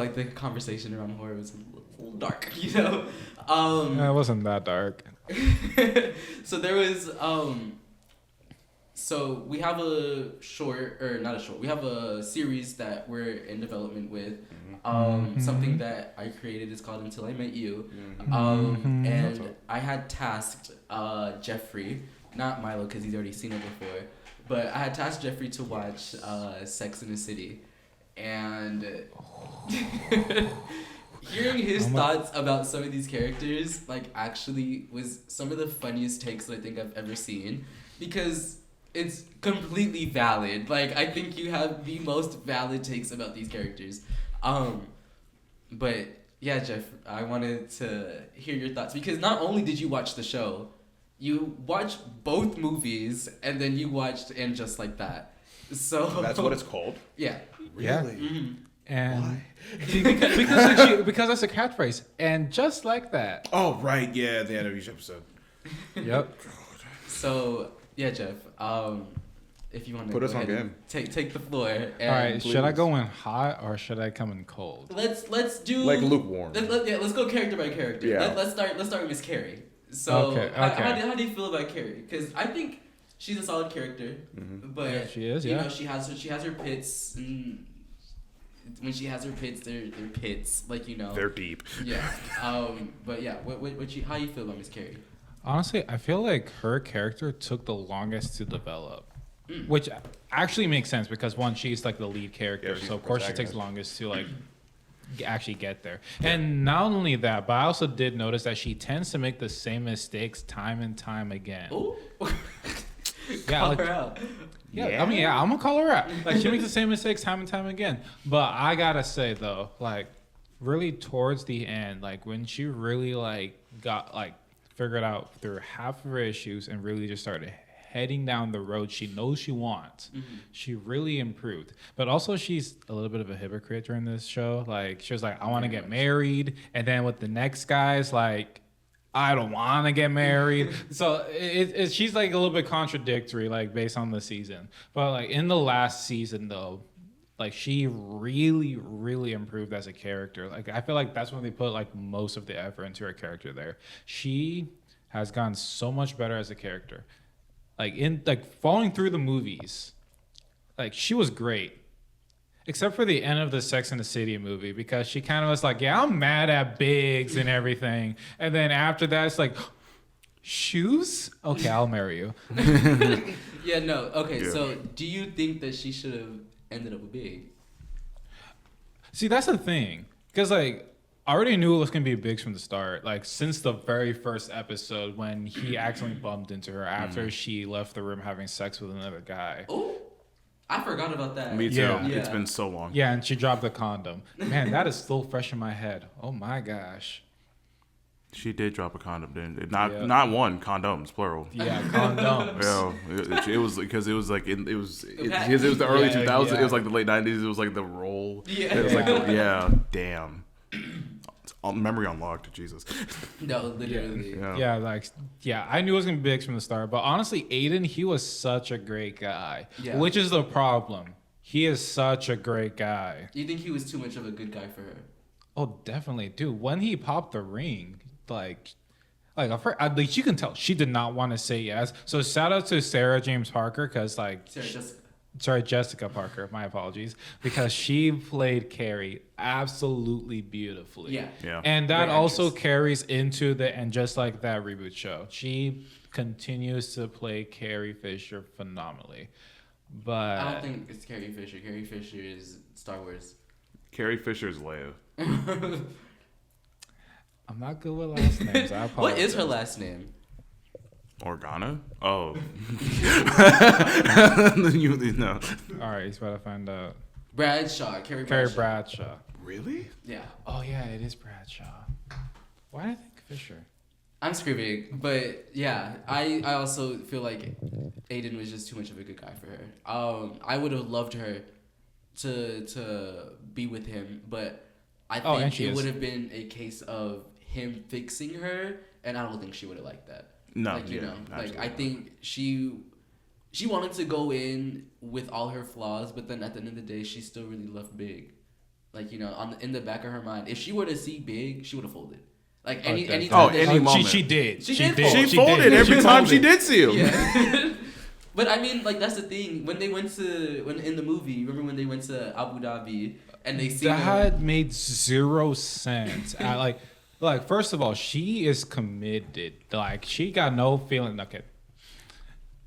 like the conversation around horror was a little dark, you know. It wasn't that dark. So there was so we have a we have a series that we're in development with. Something that I created is called Until I Met You. And I had tasked Jeffrey, not Milo because he's already seen it before, but I had tasked Jeffrey to watch Sex in the City. And hearing his thoughts about some of these characters, like, actually was some of the funniest takes that I think I've ever seen, because it's completely valid. Like, I think you have the most valid takes about these characters. But yeah, Jeff, I wanted to hear your thoughts, because not only did you watch the show, you watched both movies, and then you watched And Just Like That. So that's what it's called? Yeah. Really? Yeah. Mm-hmm. And why? because that's a catchphrase. And just like that. Oh, right. Yeah, the end of each episode. Yep. So yeah, Jeff. If you want to put us on game, take the floor. And all right. Please. Should I go in hot or should I come in cold? Let's do like lukewarm. Let's go character by character. Yeah. Let's start with Miss Carrie. So okay. How do you feel about Carrie? Because I think she's a solid character, but yeah, she is. You know, she has her pits, and when she has her pits, they're pits, like, you know. They're deep. Yeah. But yeah, how you feel about Miss Carrie? Honestly, I feel like her character took the longest to develop, which actually makes sense because one, she's like the lead character, so of course she takes the longest to like actually get there. And not only that, but I also did notice that she tends to make the same mistakes time and time again. Ooh. Call her out. Yeah, I mean, I'm gonna call her out. Like, she makes the same mistakes time and time again. But I gotta say though, like, really towards the end, like when she really like got like figured out through half of her issues and really just started heading down the road she knows she wants, she really improved. But also, she's a little bit of a hypocrite during this show. Like, she was like, I want to get married, and then with the next guys, like, I don't want to get married. So she's like a little bit contradictory, like based on the season. But like in the last season though, like she really, really improved as a character. Like I feel like that's when they put like most of the effort into her character there. She has gotten so much better as a character. Like in like following through the movies, like she was great. Except for the end of the Sex and the City movie, because she kind of was like, yeah, I'm mad at Biggs and everything. And then after that, it's like, shoes? Okay, I'll marry you. Yeah, no. Okay, so do you think that she should have ended up with Big? See, that's the thing. Because, like, I already knew it was going to be Biggs from the start. Like, since the very first episode when he accidentally bumped into her after she left the room having sex with another guy. Oh. I forgot about that. Me too. Yeah. It's been so long. Yeah, and she dropped the condom. Man, that is still fresh in my head. Oh my gosh. She did drop a condom, didn't it? Not one, condoms, plural. Yeah, condoms. Yeah, it was because it was like it was the early 2000s. Yeah. It was like the late 90s. It was like the roll. Yeah. It was like damn. Memory unlocked, Jesus. No, literally. I knew it was gonna be Biggs from the start, but honestly, Aiden, he was such a great guy, which is the problem. He is such a great guy. You think he was too much of a good guy for her? Oh, definitely, dude. When he popped the ring, like you can tell she did not want to say yes. So shout out to Sarah James Parker, because like. Jessica Parker, my apologies, because she played Carrie absolutely beautifully. Yeah. And that also carries into the And Just Like That reboot show. She continues to play Carrie Fisher phenomenally. But I don't think it's Carrie Fisher. Carrie Fisher is Star Wars. Carrie Fisher's Leia. I'm not good with last names. I apologize. What is her last name? Organa? Oh. You know. All right, he's about to find out. Bradshaw. Carrie Bradshaw. Really? Yeah. Oh, yeah, it is Bradshaw. Why did I think Fisher? I'm screaming, but yeah, I also feel like Aiden was just too much of a good guy for her. I would have loved her to be with him, but I think it would have been a case of him fixing her, and I don't think she would have liked that. No, like, you know, like I think she wanted to go in with all her flaws, but then at the end of the day, she still really loved Big. like in the back of her mind, if she were to see Big, she would have folded. Like any any moment. She did. She folded every time she did see him. Yeah. But I mean, like that's the thing. When in the movie, remember when they went to Abu Dhabi and they see that made zero sense. Like first of all, she is committed. Like she got no feeling. Okay.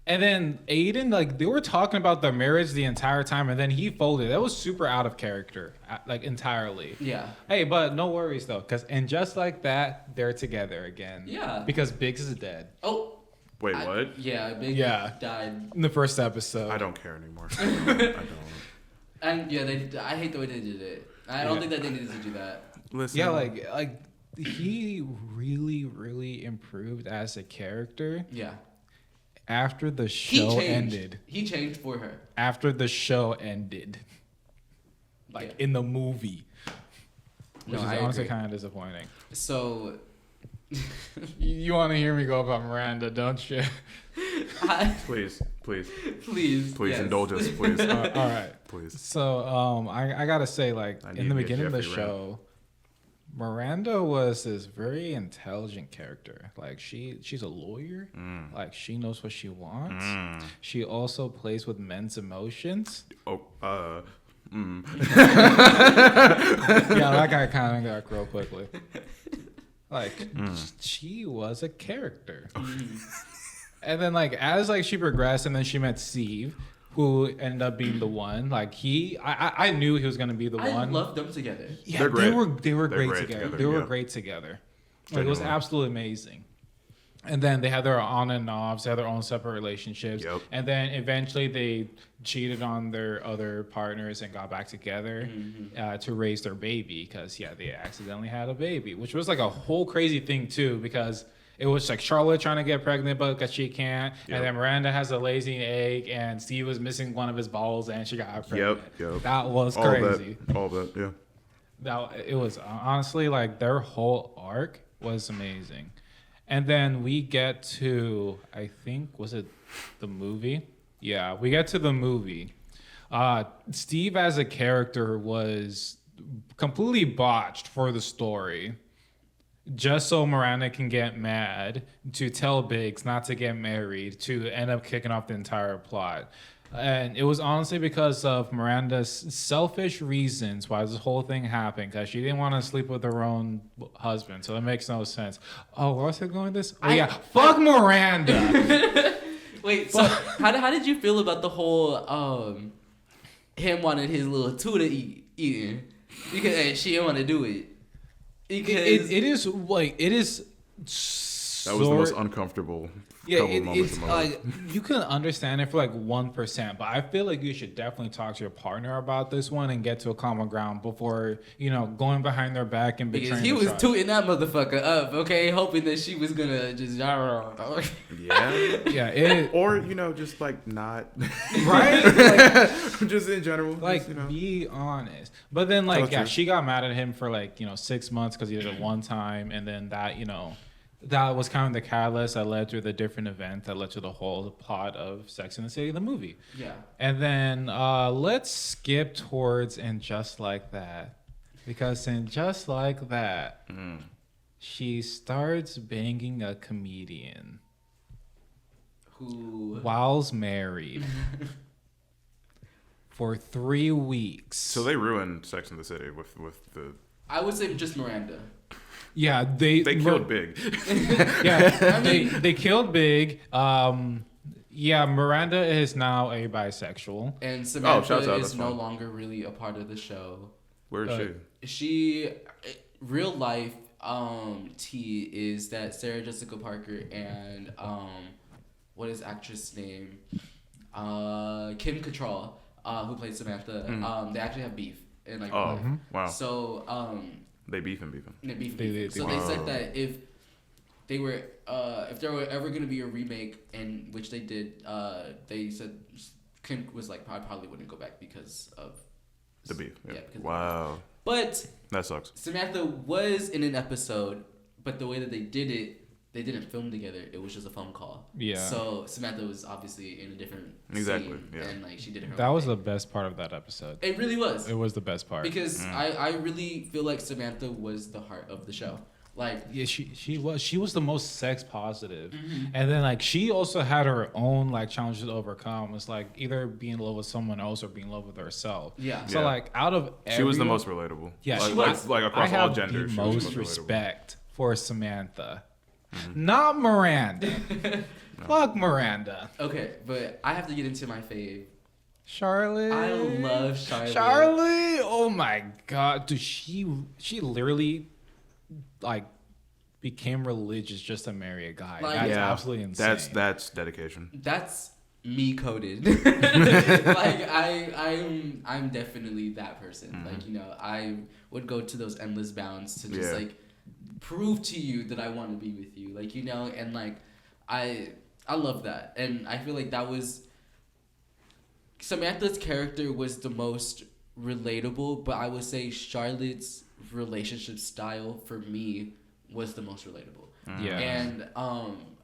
And then Aiden, like they were talking about their marriage the entire time, and then he folded. That was super out of character, like entirely. Yeah. Hey, but no worries though, and just like that, they're together again. Yeah. Because Biggs is dead. Oh. Wait, what? Yeah, Big died in the first episode. I don't care anymore. I don't. And yeah, I hate the way they did it. I don't think that they needed to do that. Listen. Yeah, like he really, really improved as a character. Yeah. After the show ended. He changed for her. After the show ended. In the movie. Which is honestly kind of disappointing. So... you want to hear me go about Miranda, don't you? Please yes. indulge us, please. All right, please. So I gotta say, like in the beginning of the show, Miranda was this very intelligent character. Like she's a lawyer. Like she knows what she wants. She also plays with men's emotions. Yeah, that guy kind of got grow quickly. Like she was a character. And then as she progressed, and then she met Steve, who ended up being the one. Like I knew he was gonna be the one. I loved them together. Yeah, they're great. They were great together. They were great together. Like, it was absolutely amazing. And then they had their on and offs, they had their own separate relationships. Yep. And then eventually they cheated on their other partners and got back together to raise their baby because, they accidentally had a baby, which was like a whole crazy thing too, because it was like Charlotte trying to get pregnant, but because she can't. Yep. And then Miranda has a lazy egg, and Steve was missing one of his balls, and she got pregnant. Yep. That was crazy. All that, yeah. It was honestly their whole arc was amazing. And then we get to, I think, was it the movie? Yeah, we get to the movie. Steve as a character was completely botched for the story. Just so Miranda can get mad, to tell Biggs not to get married, to end up kicking off the entire plot. And it was honestly because of Miranda's selfish reasons why this whole thing happened, because she didn't want to sleep with her own husband. So that makes no sense. Oh, where was I going with this? Oh, fuck Miranda. Wait, so how did you feel about the whole him wanting his little tuna eating because she didn't want to do it? Because it is that was the most uncomfortable. Yeah, it's like you can understand it for 1%, but I feel like you should definitely talk to your partner about this one and get to a common ground before going behind their back and betraying. Because he was tooting that motherfucker up, okay, hoping that she was gonna just yeah, or just not right, just in general, be honest. But then she got mad at him for 6 months because he did it one time, and then that was kind of the catalyst that led to the different event that led to the whole plot of Sex and the City, the movie. Yeah. And then let's skip towards And Just Like That. Because in Just Like That, she starts banging a comedian. Who? While's married. For 3 weeks. So they ruined Sex and the City with the... I would say just Miranda. Yeah, they killed Big. Yeah, they killed Big. Miranda is now a bisexual, and Samantha is no longer really a part of the show. Where is she? She, real life, T is that Sarah Jessica Parker and what is actress name? Kim Cattrall, who played Samantha. They actually have beef and wow. So They beefing. So they said that if there were ever going to be a remake, in which they did, they said Kim was I probably wouldn't go back because of the beef. Yeah. But that sucks. Samantha was in an episode, but the way that they did it they didn't film together. It was just a phone call. Yeah. So Samantha was obviously in a different scene, and like she did her. That was the best part of that episode. It really was. It was the best part because I really feel like Samantha was the heart of the show. Like yeah, she was the most sex positive, and then like she also had her own like challenges to overcome. It's like either being in love with someone else or being in love with herself. Yeah. So like out of she was the most relatable. Yeah, like, she was. Like across all genders. The most respect for Samantha, not Miranda. Fuck Miranda. Okay, but I have to get into my fave. Charlotte. I love Charlotte. Charlotte. Oh my god, dude, she literally like became religious just to marry a guy. Like, that's absolutely insane. That's dedication. That's me coded. Like I'm definitely that person. Like, you know, I would go to those endless bounds to just like prove to you that I want to be with you. Like, you know, and like I love that. And I feel like that was Samantha's character was the most relatable, but I would say Charlotte's relationship style for me was the most relatable. Yeah. And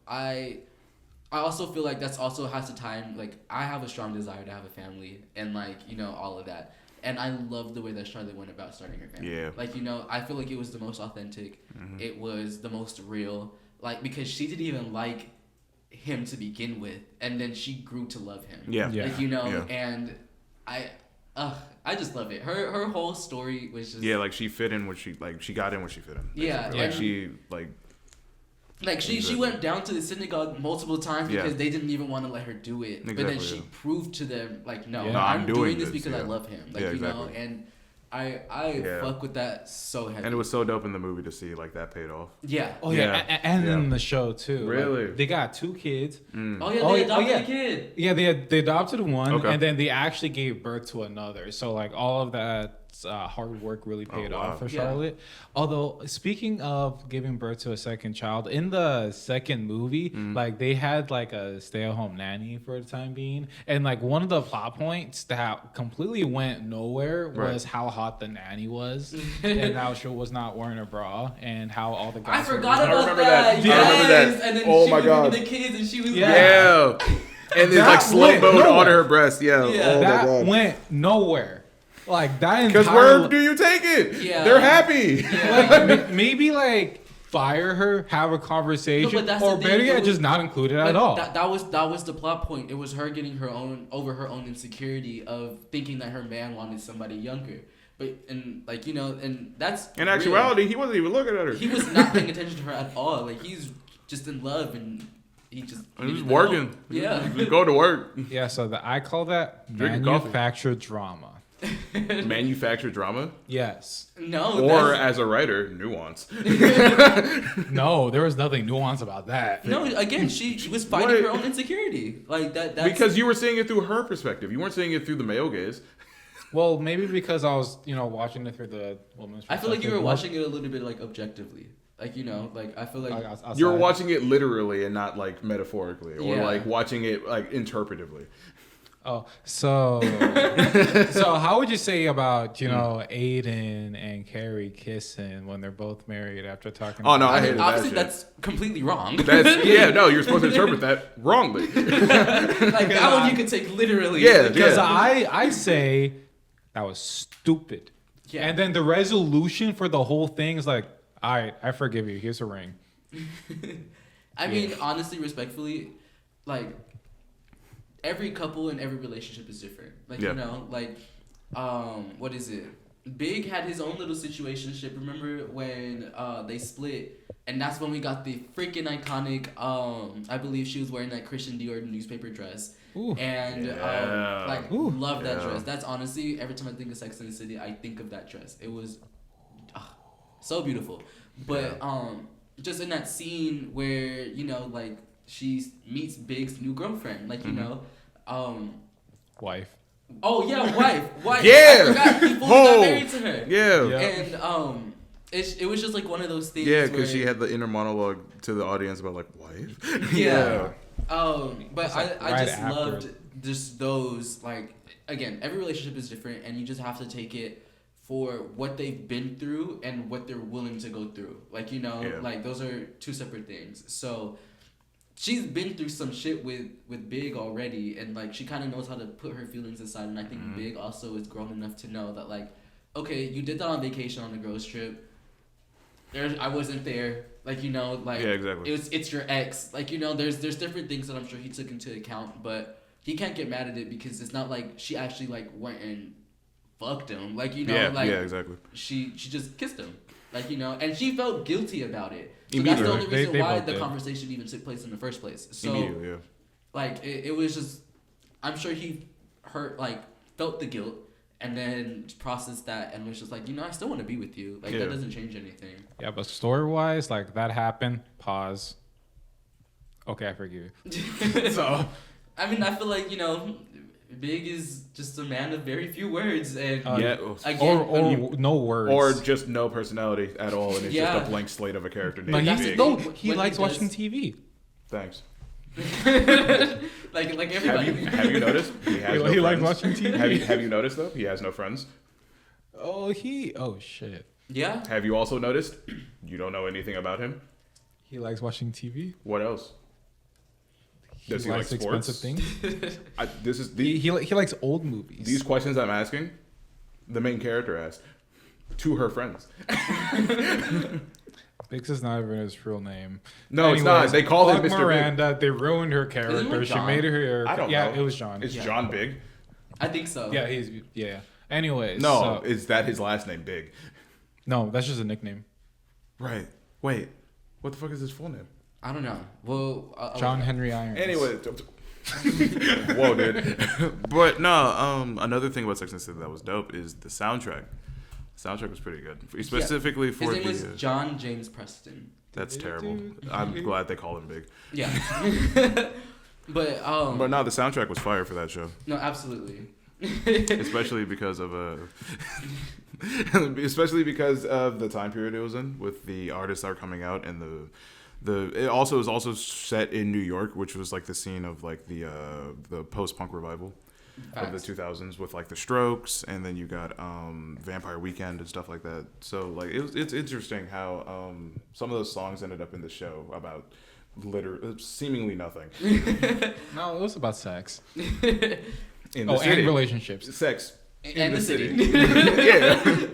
I also feel like that's also has to time, like I have a strong desire to have a family and like, you know, all of that. And I love the way that Charlotte went about starting her family. Yeah. Like, you know, I feel like it was the most authentic. It was the most real. Like, because she didn't even like him to begin with, and then she grew to love him. Yeah. Like, you know, and I just love it. Her whole story was just like she fit in what she like. She got in what she fit in. Yeah, like she like she went down to the synagogue multiple times because they didn't even want to let her do it. But then she proved to them like, no, I'm doing this because I love him. Like, you know, and I fuck with that so heavy. And it was so dope in the movie to see like that paid off. Yeah. Oh yeah, and in the show too. Really? Like, they got 2 kids. Oh yeah, they adopted a kid. Yeah, they adopted one, and then they actually gave birth to another. So like all of that hard work really paid off for Charlotte. Although speaking of giving birth to a second child, in the second movie, like they had like a stay-at-home nanny for the time being, and like one of the plot points that completely went nowhere was how hot the nanny was, and how she was not wearing a bra, and how all the guys. I forgot about that. Yes. I remember that. And then oh she my was god, with the kids, and she was yeah. And it's like slow mode on her breast. Yeah. Oh that my god. went nowhere. Like that. Because where do you take it? Yeah. They're happy. Yeah. Like maybe like fire her, have a conversation, or better yet, just not include it at all. That was the plot point. It was her getting over her own insecurity of thinking that her man wanted somebody younger. But and like, you know, and that's in actuality, he wasn't even looking at her. He was not paying attention to her at all. Like he's just in love and. He was working. Yeah. He was going to work. Yeah, so I call that manufactured drama. Manufactured drama? Yes. No. Or as a writer, nuance. No, there was nothing nuance about that. No, again, she was fighting her own insecurity. Like that. That's... Because you were seeing it through her perspective. You weren't seeing it through the male gaze. Well, maybe because I was, watching it through the woman's perspective. I feel like you were watching it a little bit like objectively. Like, like I feel like you were watching it literally and not like metaphorically, or like watching it like interpretively. Oh, so how would you say about Aiden and Carrie kissing when they're both married after talking? Oh no, I hated obviously that that's completely wrong. You're supposed to interpret that wrongly. Like that one you can take literally. Yeah, because I say that was stupid. Yeah, and then the resolution for the whole thing is like, all right, I forgive you. Here's a ring. I mean, honestly, respectfully, like. Every couple and every relationship is different. Like, what is it? Big had his own little situationship. Remember when they split? And that's when we got the freaking iconic, I believe she was wearing that Christian Dior newspaper dress. Ooh. And, love that dress. That's honestly, every time I think of Sex and the City, I think of that dress. It was so beautiful. But just in that scene where, she meets Big's new girlfriend, wife. Oh yeah, wife. Yeah, I forgot he fully got married to her. Yeah, and it was just like one of those things. Yeah, because she had the inner monologue to the audience about like wife. Yeah. But I just after. loved just those, like, again, every relationship is different, and you just have to take it for what they've been through and what they're willing to go through. Like, you know, like those are two separate things. So she's been through some shit with Big already, and like she kind of knows how to put her feelings aside. And I think Big also is grown enough to know that, like, okay, you did that on vacation on a girls trip. I wasn't there. Like, you know, like exactly. It's your ex. Like, you know, there's different things that I'm sure he took into account, but he can't get mad at it because it's not like she actually like went and fucked him. Like, you know, like exactly. She just kissed him. Like, you know, and she felt guilty about it. So Immediately. that's the only reason why the did. conversation even took place in the first place. So Immediately, yeah. like it was just, I'm sure he felt the guilt and then processed that and was just like, you know, I still want to be with you. Like that doesn't change anything. Yeah, but story wise, like that happened. Pause. Okay, I forgive you. So I mean, I feel like, you know, Big is just a man of very few words, and again, or no words, or just no personality at all, and it's just a blank slate of a character named Big. He likes watching TV. Thanks. like everybody. Have you noticed? He likes watching TV. Have you noticed though? He has no friends. Oh shit. Yeah. Have you also noticed? You don't know anything about him. He likes watching TV. What else? Does he like sports? Expensive things? He likes old movies. These questions I'm asking, the main character asked to her friends. Biggs is not even his real name. No, anyways, it's not. They called him Mr. Miranda. Big. They ruined her character. She made her. I don't know. Yeah, it was John. It's John Big. I think so. Yeah. Anyways. No, is that his last name, Big? No, that's just a nickname. Right. Wait. What the fuck is his full name? I don't know. Well, John Henry Irons. Anyway. Whoa, dude. But no, another thing about Sex and the City that was dope is the soundtrack. The soundtrack was pretty good. Specifically for his name was John James Preston. That's terrible. I'm glad they call him Big. Yeah. But no, the soundtrack was fire for that show. No, absolutely. Especially because of the time period it was in, with the artists that are coming out, and it also is also set in New York, which was like the scene of like the post-punk revival of the 2000s, with like the Strokes, and then you got Vampire Weekend and stuff like that. So like it's interesting how some of those songs ended up in the show about seemingly nothing. No, it was about sex. In the city. And relationships. Sex. And the city. Yeah.